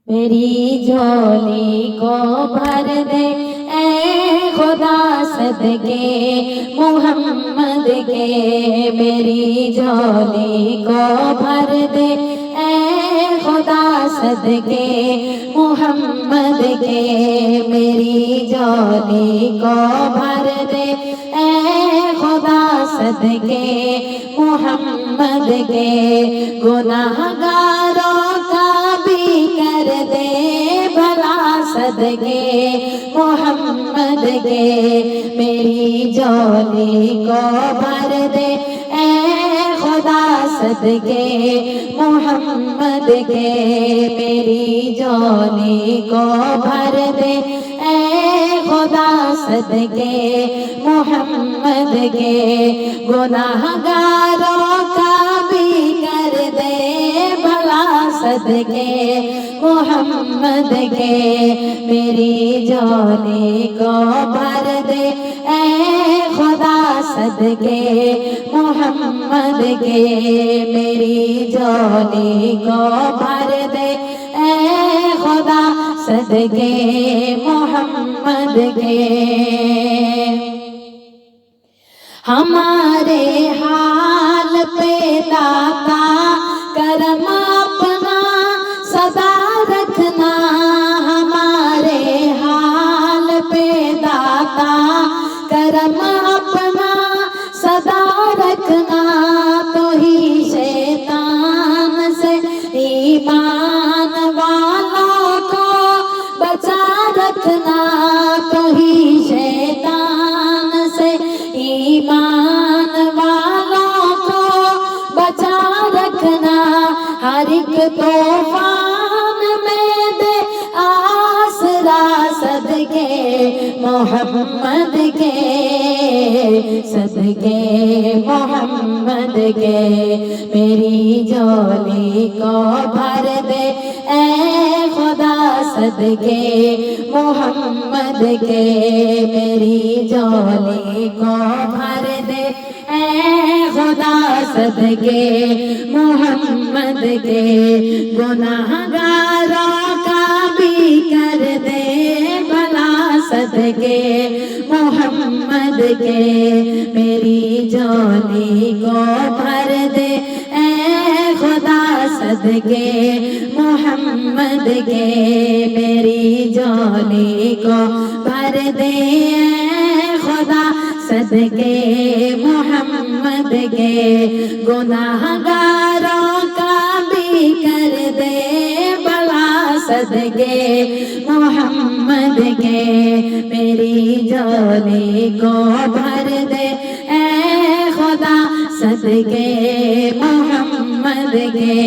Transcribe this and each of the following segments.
मेरी झोली को भर दे ऐ खुदा सदके मोहम्मद के। मेरी झोली को भर दे ऐ खुदा सदके मोहम्मद के। मेरी झोली को भर दे ऐ खुदा सदके मोहम्मद के। गुनाहगारों का भी कर दे भला सदके मोहम्मद के। मेरी झोली को भर दे ऐ खुदा सदके मोहम्मद के। मेरी झोली को भर दे ऐ खुदा सदके मोहम्मद के। गुनाहगारों का भी कर दे भला सदके मोहम्मद के। मेरी झोली को भर दे ऐ खुदा सदके मोहम्मद के। मेरी झोली को भर दे ऐ खुदा सदके मोहम्मद के। हमारे हाल पे दाता करम अपना सदा रखना। हमारे हाल पे दाता करम अपना सदा रखना। तो ही शैतान से ईमान वालों को बचा रखना। तो ही शैतान से ईमान वालों को बचा रखना। हर एक तूफान में दे आसरा सदके मोहम्मद के। सदके मोहम्मद के। मेरी झोली को भर दे ऐ खुदा सदके मोहम्मद के। मेरी झोली को भर दे ऐ खुदा सदके मोहम्मद के। गुनाहगारों का भी कर दे भला सदके मोहम्मद के। मेरी झोली को भर दे ऐ खुदा सदके मोहम्मद के। मेरी झोली को भर दे ऐ खुदा सदके मोहम्मद के। गुनाहगारों का भी कर दे भला सदके मोहम्मद के। मेरी झोली को भर दे ऐ खुदा सदके मोहम्मद के।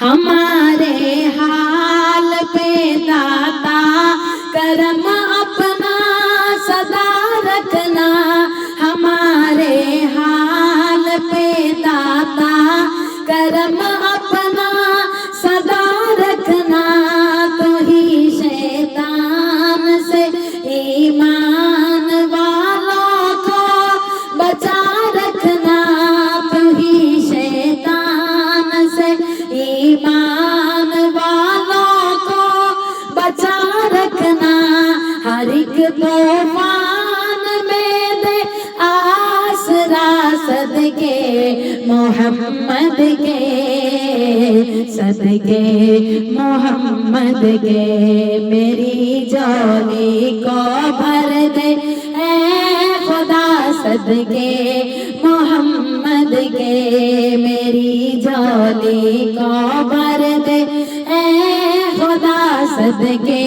हमारे हाल पे दाता करम अपना सदा रखना। हमारे हाल पे दाता करम अपना सदा रखना। तो ही शैतान से ईमान वालों को बचा रखना। तो ही शैतान से ईमान वालों को बचा रखना। हर एक तूफान में दे आसरा सदके मोहम्मद के। सदके मोहम्मद के। मेरी झोली को भर दे ऐ खुदा सदके मोहम्मद के। मेरी झोली को भर दे ऐ खुदा सदके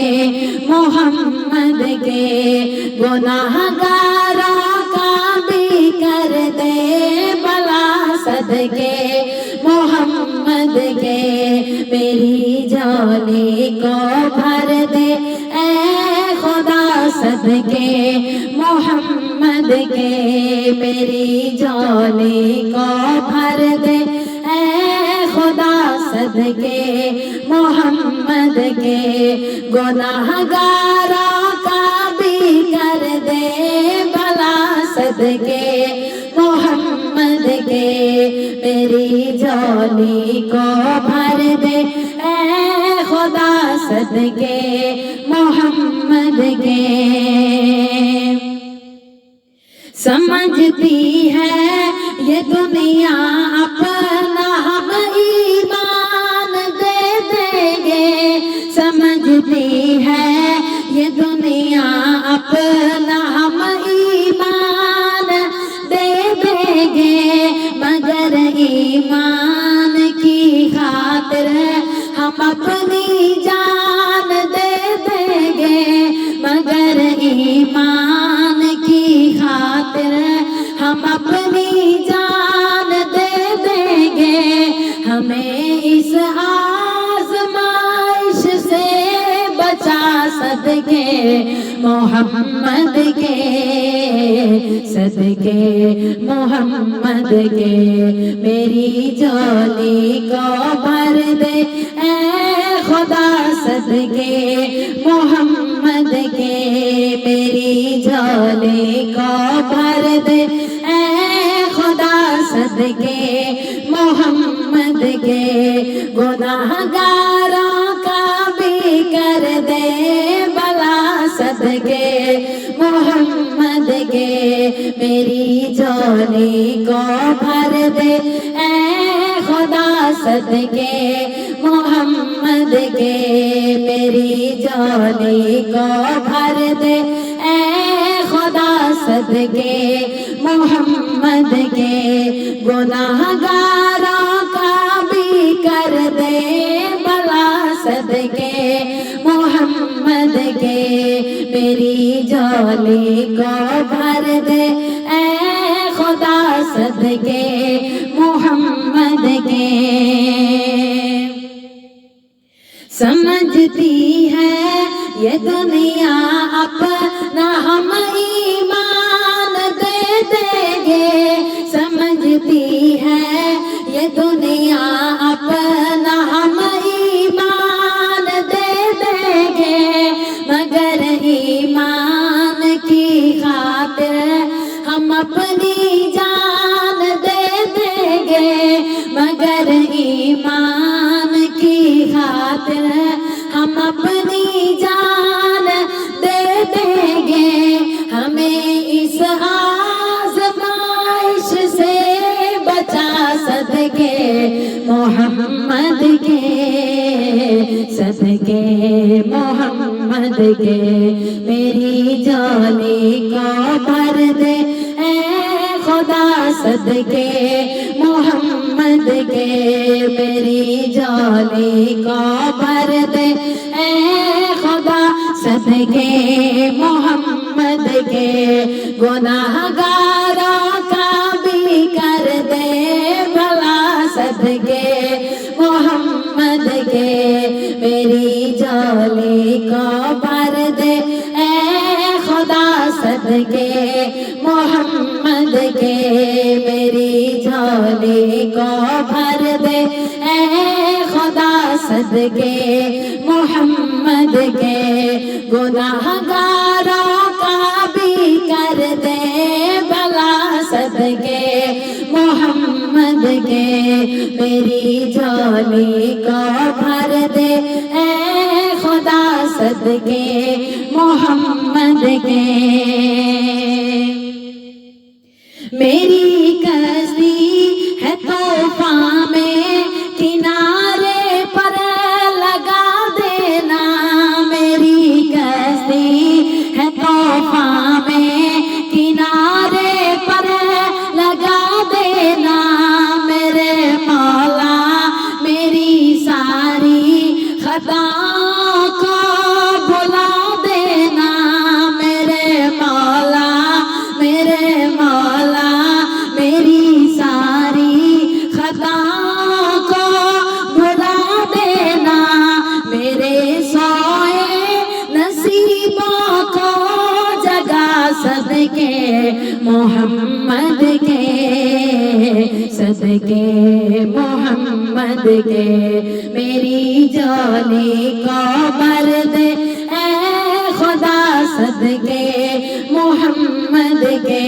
मोहम्मद के। गुनाहगारों का भी कर दे भला सदके मोहम्मद के। मेरी झोली को भर दे ऐ खुदा सदके मोहम्मद के। मेरी झोली को भर दे ऐ खुदा सदके मोहम्मद के। गुनाहगारों का भी कर दे भला सदके मोहम्मद के मेरी झोली को भर दे ऐ खुदा सदके मोहम्मद के। समझती है ये दुनिया अपना हम ईमान दे देंगे, समझती है ये दुनिया अपना हम ईमान दे देंगे, मगर ईमान की खातिर हम अपनी जान दे देंगे, मगर ईमान की खातिर हम अपनी जान दे देंगे। हमें इस आज़माइश से बचा सदके मोहम्मद के, सदके मोहम्मद के मेरी झोली को भर दे ऐ खुदा सदके मोहम्मद के मेरी झोली को भर दे ऐ खुदा सदके मोहम्मद के। गुनाहगारों का भी कर दे भला सदके मोहम्मद के मेरी झोली को भर दे ऐ खुदा सदके मोहम्मद के मेरी झोली को भर दे ऐ खुदा सदके मोहम्मद के। गुनाहगारों का भी कर दे भला सदके मोहम्मद के मेरी झोली को भर दे ऐ खुदा सदके मोहम्मद के। समझती है ये दुनिया अपना हम ईमान दे देंगे, समझती है ये दुनिया अपना हम ईमान दे देंगे, मगर ईमान की खातिर हम अपनी जान दे देंगे, मगर ईमान की खातिर हम अपनी जान दे देंगे। हमें इस आज़माइश से बचा सदके मोहम्मद के, सदके मोहम्मद के मेरी झोली को भर दे ऐ खुदा सदके मोहम्मद के मेरी झोली को भर दे ऐ खुदा सदके मोहम्मद के। गुनाहगारों का भी कर दे भला सदके मोहम्मद के मेरी झोली को भर दे ऐ खुदा सदके मोहम्मद के मेरी झोली को भर दे ऐ खुदा सदके मोहम्मद के। गुनाहगारों का भी कर दे भला सदके मोहम्मद के मेरी झोली को भर दे ऐ खुदा सदके मोहम्मद के। मेरी कश्ती है तूफान में किनारे पर लगा देना, मेरी कश्ती है तूफान में किनारे पर लगा देना, मेरे मौला मेरी सारी खताओं को भुला देना, मेरे मौला मेरी सारी खताओं को भुला देना, मेरे सोए नसीबों को जगा सदके मोहम्मद के, सदके मोहम्मद के मेरी झोली को भर दे ऐ खुदा सदके मोहम्मद के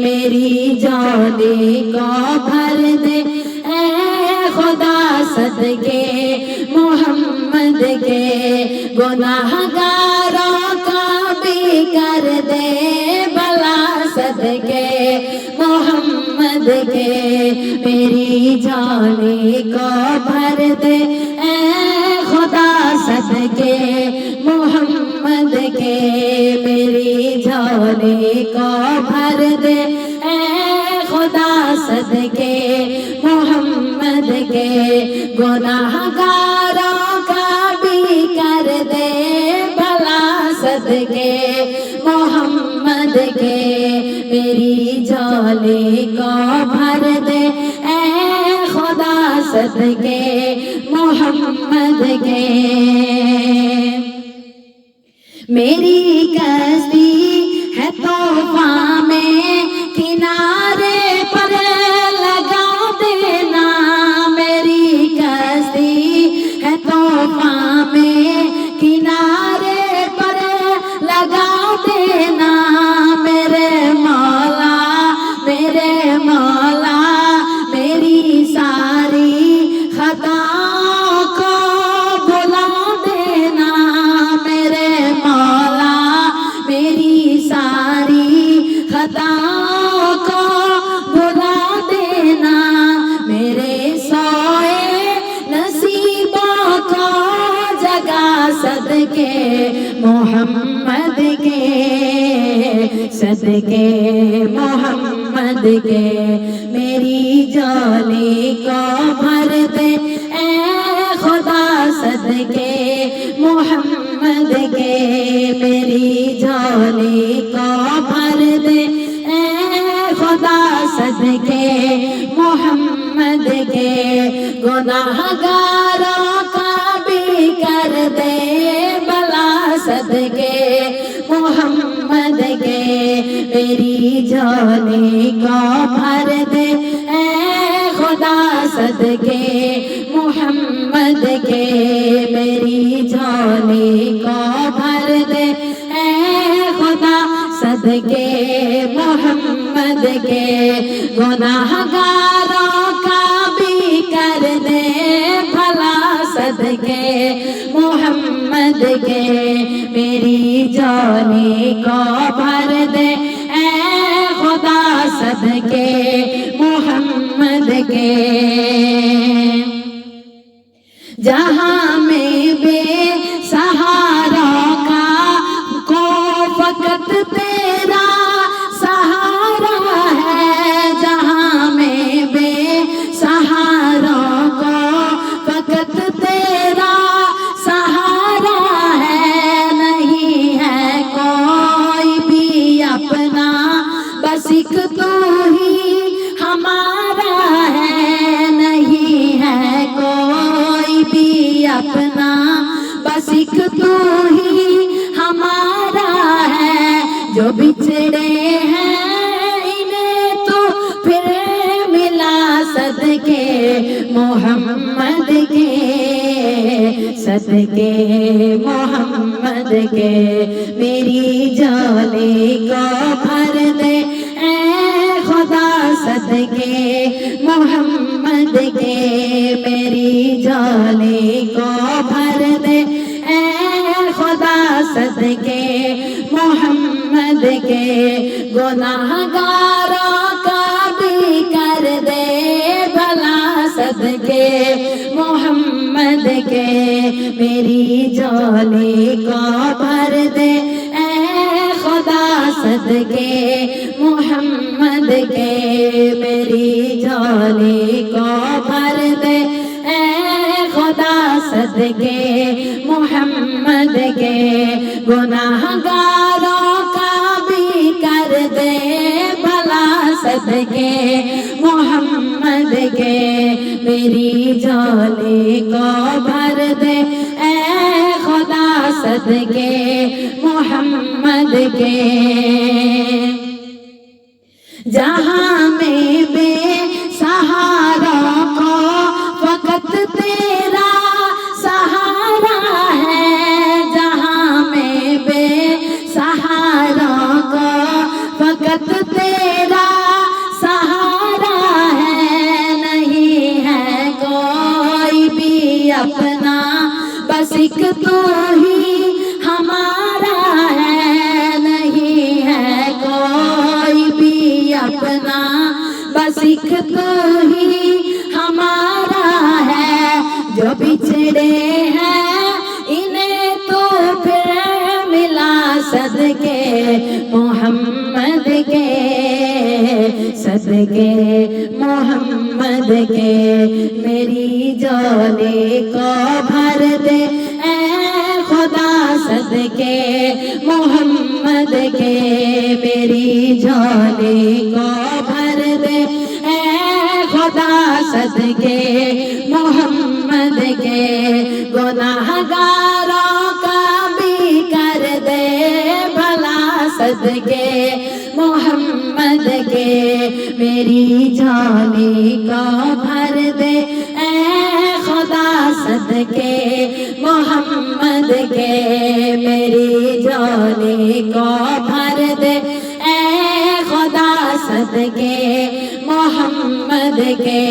मेरी झोली को भर दे, ऐ खुदा सदके मोहम्मद के गुनाहगारों का भी कर दे भला, सदके मोहम्मद के मेरी झोली को भर दे, ऐ खुदा सदके मोहम्मद के मेरी झोली को भर दे, ऐ खुदा सदके मोहम्मद के गुनाहगारों का भी कर दे भला, सदके मोहम्मद के मेरी झोली को भर दे, ऐ खुदा सदके मोहम्मद के। मेरी कश्ती है तोफा में किनारे पर लगा देना, मेरी कश्ती है तोफा में किनारे पर लगा देना, मेरे मौला मेरी सारी खताओं को भुला देना, मेरे मौला मेरी सारी खताओं को भुला देना, मेरे सोए नसीबों को जगा सदके मोहम्मद के, सदके मोहम्मद के मेरी झोली को भर दे, ऐ खुदा सदके मोहम्मद के मेरी झोली को भर दे, ऐ खुदा सदके मोहम्मद के गुनाहगारों का भी कर दे भला, सदके मोहम्मद के मेरी झोली को भर दे, ऐ खुदा सदके मोहम्मद के मेरी झोली को भर दे, ऐ खुदा सदके मोहम्मद के गुनाहगारों का भी कर दे भला, सदके मोहम्मद के मेरी झोली को भर दे, ऐ खुदा सदके मोहम्मद के। जहाँ में बेसहारों का को फकत तेरा सहारा है, जहाँ में बेसहारों को फकत तेरा सहारा है, नहीं है कोई भी अपना बस एक तू ही हमारा है, नहीं है कोई भी अपना बस एक तू ही हमारा है, जो बिछड़े हैं इन्हें तो फिर मिला, सदके मोहम्मद के, सदके मोहम्मद के मेरी झोली को भर दे, ऐ खुदा सदके मोहम्मद के मेरी झोली को भर दे, ऐ खुदा सदके मोहम्मद के गुनाहगारों का भी कर दे भला, सदके मोहम्मद के मेरी झोली को भर दे, ऐ खुदा सदके मोहम्मद के मेरी झोली को भर दे, ऐ खुदा सदके मोहम्मद के गुनाहगारों का भी कर दे भला, सदके मोहम्मद के मेरी झोली को भर दे, ऐ खुदा सदके मोहम्मद के। जहाँ में बेसहारों को फकत तेरा सहारा है, जहाँ में अपना, बस एक तो ही हमारा है, नहीं है कोई भी अपना, बस एक तो ही हमारा है। जो बिछड़े हैं इन्हें तो फिर मिला सदके मोहम्मद के, सदके मोहम्मद के। मेरी झोली को भर दे ऐ खुदा सदके मोहम्मद के, मेरी झोली को भर दे ऐ खुदा सदके मोहम्मद के। गुनाहगारों का भी कर दे भला सदके मोहम्मद के, मेरी झोली को भर दे ऐ खुदा सदके मोहम्मद के, मेरी झोली को भर दे ऐ खुदा सदके मोहम्मद के।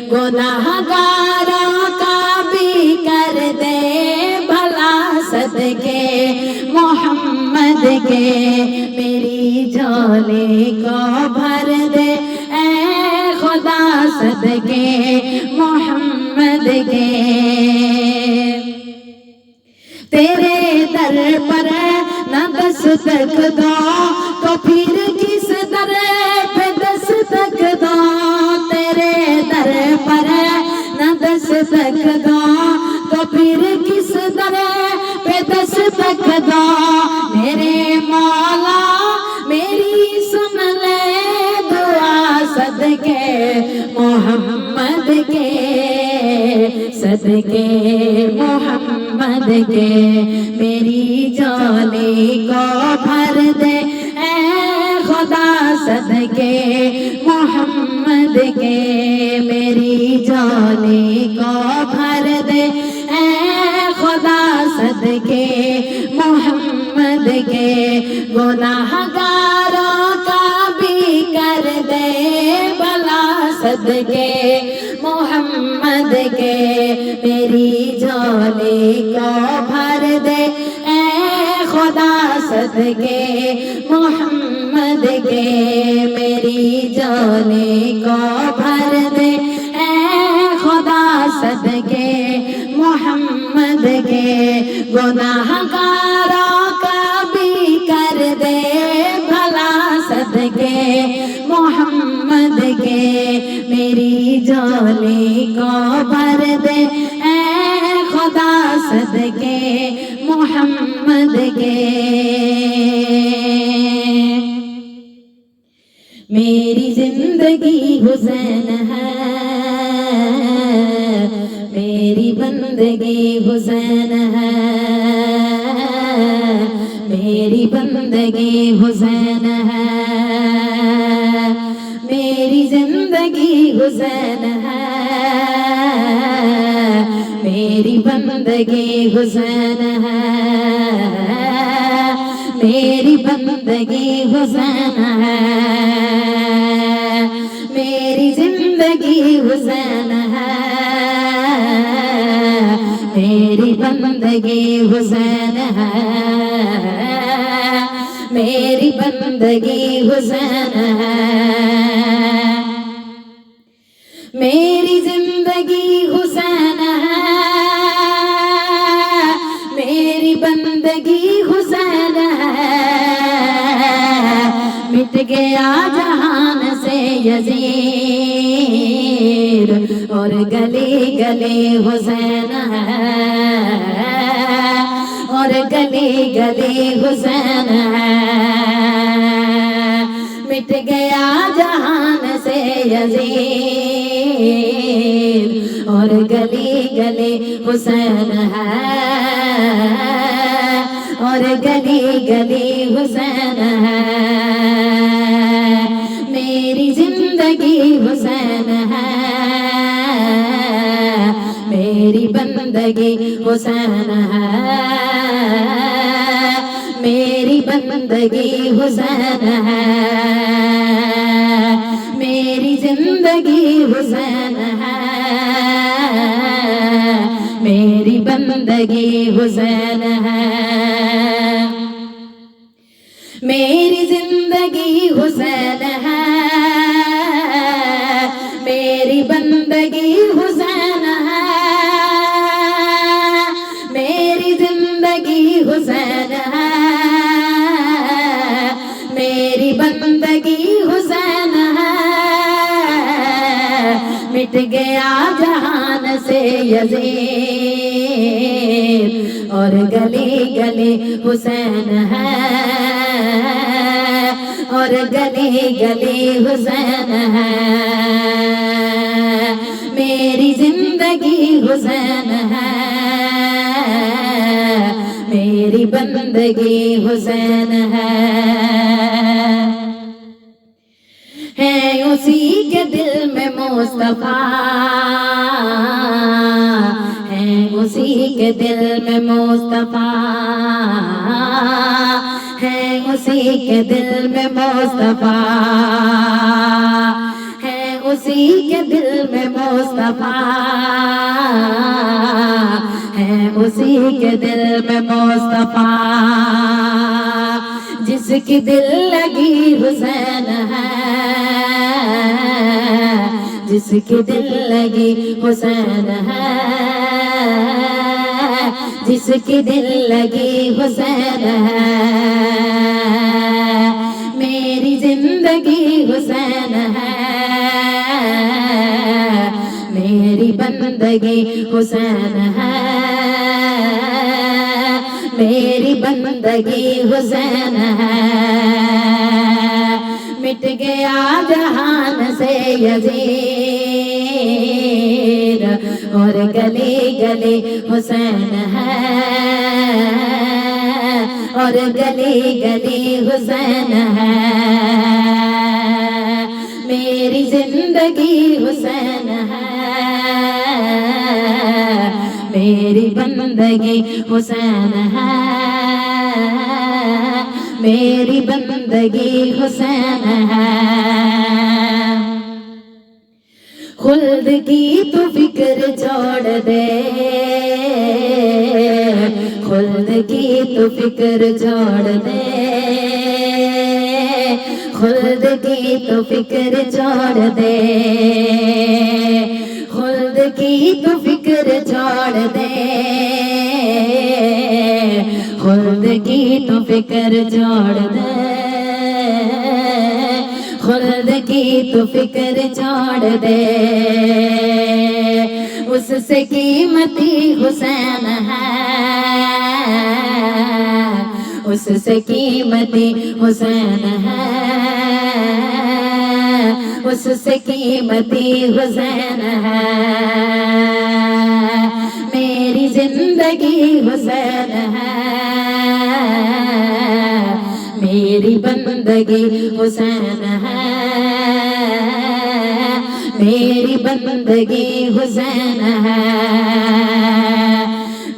गुनाहगारों का भी कर दे भला सदके मोहम्मद के, मेरी झोली को भर दे ऐ खुदा सदके मोहम्मद के। तेरे दर पर न दस्तक दो तो फिर किस दर पे दस्तक दो, तेरे दर पर न दस्तक दो तो फिर किस दर पे दस्तक दो। मेरे मौला मेरी सुन ले दुआ सदके मोहम्मद के, सदके मोहम्मद के। मेरी झोली को भर दे ऐ खुदा सदके मोहम्मद के, मेरी झोली को भर दे ऐ खुदा सदके मोहम्मद के। गुनाहगारों का भी कर दे भला सदके मोहम्मद के, मेरी झोली को भर दे ऐ खुदा सदके मोहम्मद के, मेरी झोली को भर दे ऐ खुदा सदके मोहम्मद के। गुनाहगारों का भी कर दे भला सदके मोहम्मद के, मेरी झोली को भर दे ऐ खुदा सदके मोहम्मद के। मेरी जिंदगी हुसैन है, मेरी बंदगी हुसैन है, मेरी बंदगी हुसैन है, मेरी जिंदगी हुसैन है, मेरी बंदगी हुसैन है, मेरी बंदगी हुसैन है, मेरी जिंदगी हुसैन है, मेरी बंदगी हुसैन है, मेरी बंदगी हुसैन है। मेरी जिंदगी हुसैन है, मेरी बंदगी हुसैन है। मिट गया जहान से यजीद और गली गली हुसैन है, और गली गली हुसैन है। मिट गया जहान से यजीद और गली गली हुसैन है, और गली गली हुसैन है। मेरी जिंदगी हुसैन है, मेरी बंदगी हुसैन है, मेरी बंदगी हुसैन है। मेरी जिंदगी हुसैन है, मेरी बंदगी हुसैन है। मेरी जिंदगी हुसैन है, मेरी बंदगी हुसैन है, मेरी जिंदगी हुसैन है, मेरी बंदगी हुसैन है। मिट गया जहान से यजीद और गली गली हुसैन है, और गली गली हुसैन है। मेरी जिंदगी हुसैन है, मेरी बंदगी हुसैन है उसी के दिल में मुस्तफा है, उसी के दिल में मुस्तफा है, उसी के दिल में मुस्तफा है, उसी के दिल में मुस्तफा है, उसी के दिल में मुस्तफा। जिसकी दिल लगी हुसैन है, जिसकी दिल लगी हुसैन है, जिसकी दिल लगी हुसैन है। मेरी जिंदगी हुसैन है, मेरी बंदगी हुसैन है, मेरी बंदगी हुसैन है। मिट गया जहान से यजीद और गली गली हुसैन है, और गली गली हुसैन है। मेरी जिंदगी हुसैन है, मेरी बंदगी हुसैन है, मेरी बंदगी हुसैन है। खुल्द की तो फिक्र छोड़ दे, खुल्द की तो फिक्र छोड़ दे, खुल्द की तो फिक्र छोड़ दे, खुल्द की तो फिक्र छोड़ दे, खुल्द की तो फिक्र छोड़ दे, खुल्द की तो फिक्र छोड़ दे। उससे कीमती हुसैन है, उससे कीमती हुसैन है, उससे कीमती हुसैन है। मेरी जिंदगी हुसैन है, मेरी बंदगी हुसैन है, मेरी बंदगी हुसैन है।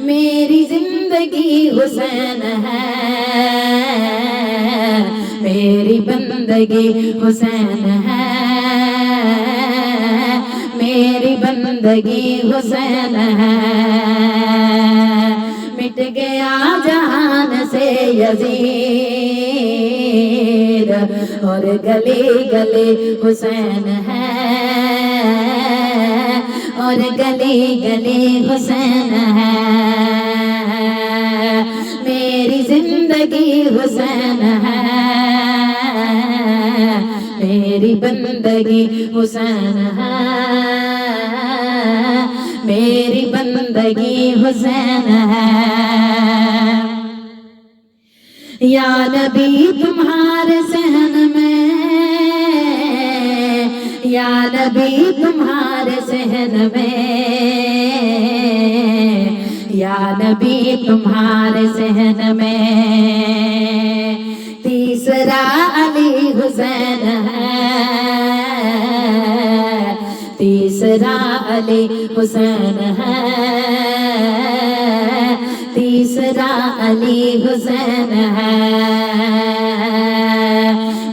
मेरी जिंदगी हुसैन है, मेरी बंदगी हुसैन है, मेरी बंदगी हुसैन है। मिट गया जहान से यजीद और गली गली हुसैन है, और गली गली हुसैन है। मेरी जिंदगी हुसैन है, मेरी बंदगी हुसैन है, मेरी बंदगी हुसैन है। या नबी तुम्हारे सहन में, या नबी तुम्हारे सहन में, या नबी तुम्हारे सहन में। तीसरा अली हुसैन है, तीसरा अली हुसैन है, तीसरा अली हुसैन है।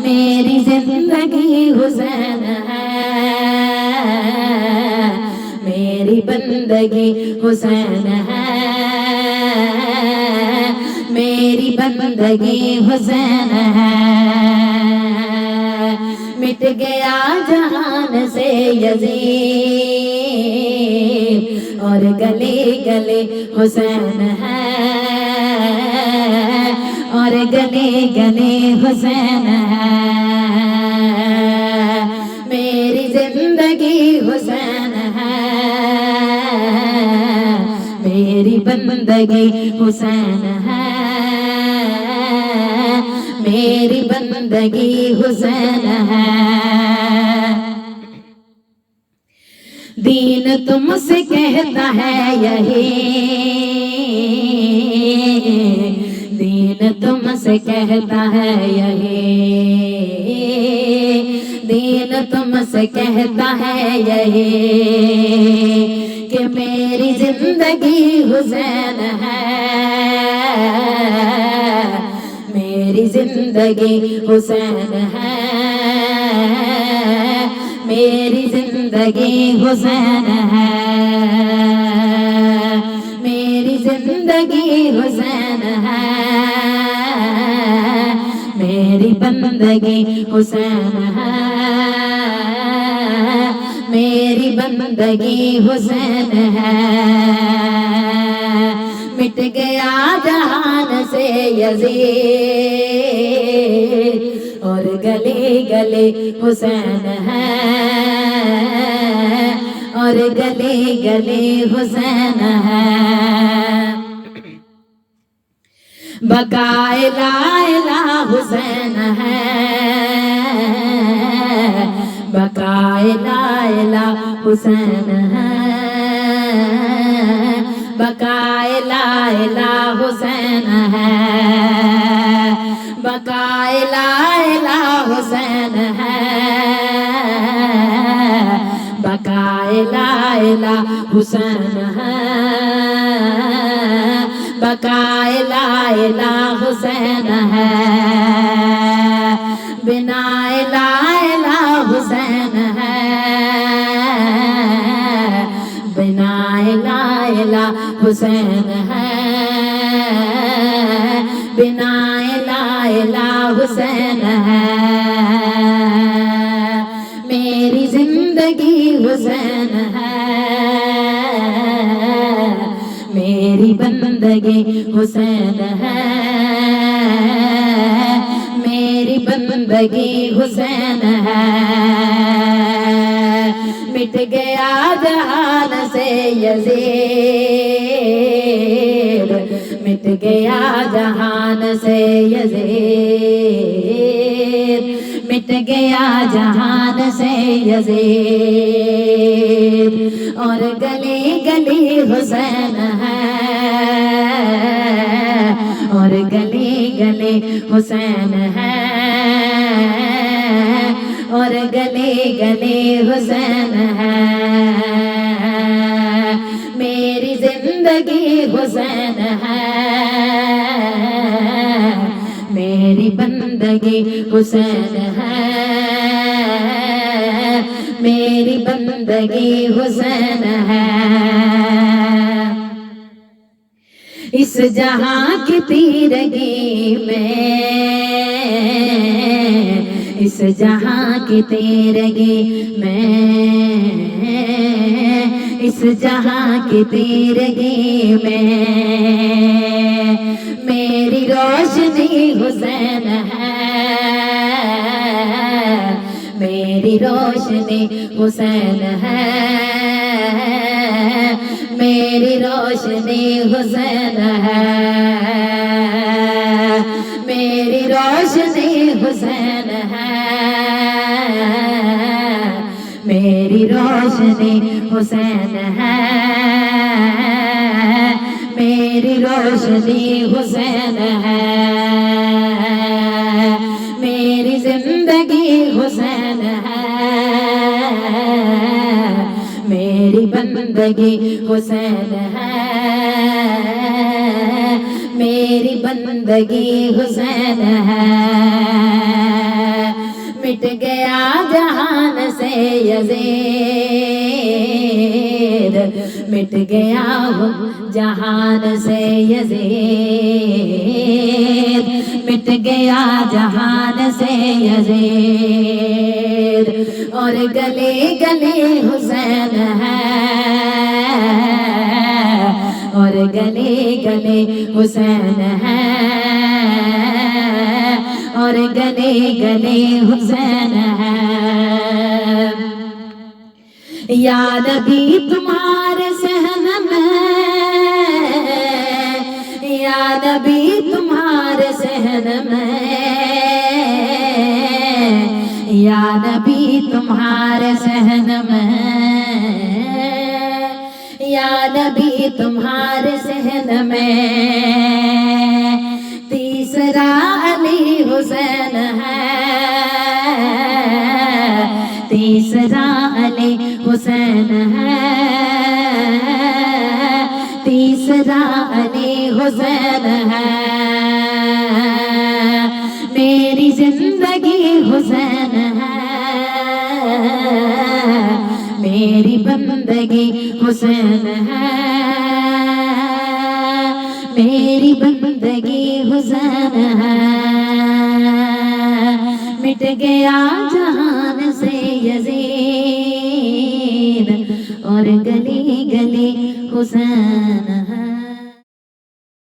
मेरी जिंदगी हुसैन है, मेरी बंदगी हुसैन है, मेरी बंदगी हुसैन है। मिट गया जहान से यजीद और गले गले हुसैन है, और गले गले हुसैन है। मेरी जिंदगी हुसैन है, मेरी बंदगी हुसैन है, मेरी बंदगी हुसैन है। दीन तुमसे कहता है यही, दीन तुमसे कहता है यही, दीन तुमसे कहता है यही कि मेरी जिंदगी हुसैन है, मेरी जिंदगी हुसैन है, मेरी जिंदगी हुसैन है, मेरी जिंदगी हुसैन है, मेरी बंदगी हुसैन है, मेरी बंदगी हुसैन है। मिट गया जहान से यजीद और गले गले हुसैन है, और गले गले हुसैन है। बकाए लाइला हुसैन है, बकाए लाइला हुसैन है, बकाए लाइला हुसैन है, बकाए लाइला हुसैन है, बकाए लाइला हुसैन है, बकाए लाइला हुसैन है। बिनाए लाइला हुसैन है, बिनाए लाइला हुसैन है, बिनाए लाइला हुसैन है। मेरी जिंदगी हुसैन है, मेरी बंदगी हुसैन है, मेरी बंदगी हुसैन है। मिट गया जहान से यजीद, मिट गया जहान से यजीद, मिट गया जहान से यजीद, और गली गली हुसैन है, और गली गली हुसैन है, और गली गली हुसैन है। मेरी जिंदगी हुसैन है, मेरी बंदगी हुसैन है, मेरी बंदगी हुसैन है। इस जहां की तीरगी में, इस जहां की तीरगी में, इस जहां की तीरगी में मेरी रोशनी हुसैन है, मेरी रोशनी हुसैन है, मेरी रोशनी हुसैन है, मेरी रोशनी हुसैन है, मेरी रोशनी हुसैन है, मेरी रोशनी हुसैन है। मेरी जिंदगी हुसैन है, मेरी बंदगी हुसैन है, मेरी बंदगी हुसैन है। मिट गया जहान से यजीद यजीद, मिट गया वो जहान से यजीद, मिट गया जहान से यजीद। और गले गले हुसैन है, और गले गले हुसैन है, और गले गले हुसैन है। या नबी तुम्हारे सहन में, या नबी तुम्हारे सहन में, या नबी तुम्हारे सहन में, या नबी तुम्हारे सहन में। तीसरा अली हुसैन है, तीसरा अली हुसैन है, तीसरा अली हुसैन है। मेरी जिंदगी हुसैन है, मेरी बंदगी हुसैन है, मेरी बंदगी हुसैन है। मिट गया जहान से यजीद, और गली गली हुसैन।